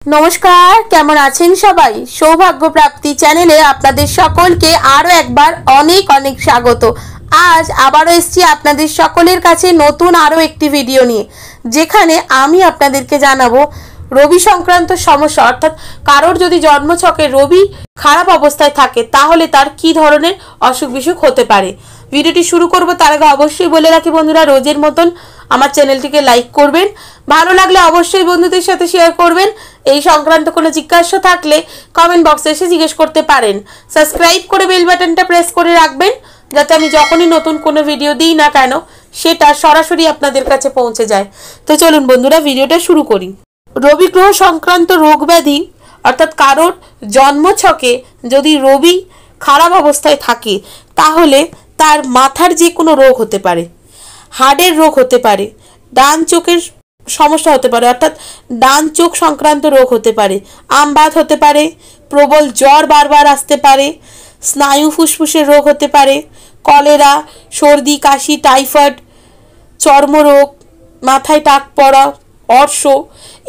নমস্কার, কেমন আছেন সবাই? সৌভাগ্য প্রাপ্তি চ্যানেলে আপনাদের সকলকে আরও একবার অনেক অনেক স্বাগত। আজ আবারও এসেছি আপনাদের সকলের কাছে নতুন আরও একটি ভিডিও নিয়ে, যেখানে আমি আপনাদেরকে জানাবো রবি সংক্রান্ত সমস্যা, অর্থাৎ কারোর যদি জন্মছকে রবি খারাপ অবস্থায় থাকে তাহলে তার কি ধরনের অসুখ বিসুখ হতে পারে। ভিডিওটি শুরু করব তার আগে অবশ্যই বলে রাখি বন্ধুরা, রোজের মতন আমার চ্যানেলটিকে লাইক করবেন, ভালো লাগলে অবশ্যই বন্ধুদের সাথে শেয়ার করবেন। এই সংক্রান্ত কোনো জিজ্ঞাসা থাকলে কমেন্ট বক্সে এসে জিজ্ঞেস করতে পারেন। সাবস্ক্রাইব করে বেল বাটনটা প্রেস করে রাখবেন, যাতে আমি যখনই নতুন কোনো ভিডিও দিই না কেন সেটা সরাসরি আপনাদের কাছে পৌঁছে যায়। তো চলুন বন্ধুরা, ভিডিওটা শুরু করি। রবি গ্রহ সংক্রান্ত রোগ ব্যাধি, অর্থাৎ কারোর জন্মছকে যদি রবি খারাপ অবস্থায় থাকে তাহলে তার মাথার যে কোনো রোগ হতে পারে, হার্টের রোগ হতে পারে, ডান চোখের সমস্যা হতে পারে, অর্থাৎ ডান চোখ সংক্রান্ত রোগ হতে পারে, আমবাত হতে পারে, প্রবল জ্বর বারবার আসতে পারে, স্নায়ু ফুসফুসের রোগ হতে পারে, কলেরা, সর্দি কাশি, টাইফয়েড, চর্মরোগ, মাথায় টাক পড়া, অর্শ,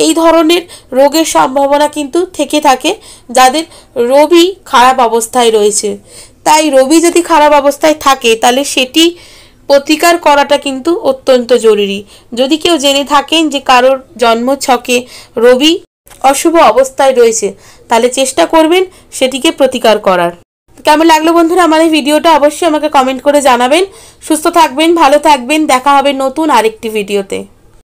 এই ধরনের রোগের সম্ভাবনা কিন্তু থেকে থাকে যাদের রবি খারাপ অবস্থায় রয়েছে। তাই রবি যদি খারাপ অবস্থায় থাকে তাহলে সেটি প্রতিকার করাটা কিন্তু অত্যন্ত জরুরি। যদি কেউ জেনে থাকেন যে কারোর জন্মছকে রবি অশুভ অবস্থায় রয়েছে তাহলে চেষ্টা করবেন সেটিকে প্রতিকার করার। কেমন লাগলো বন্ধুরা আমার এই ভিডিওটা অবশ্যই আমাকে কমেন্ট করে জানাবেন। সুস্থ থাকবেন, ভালো থাকবেন, দেখা হবে নতুন আরেকটি ভিডিওতে।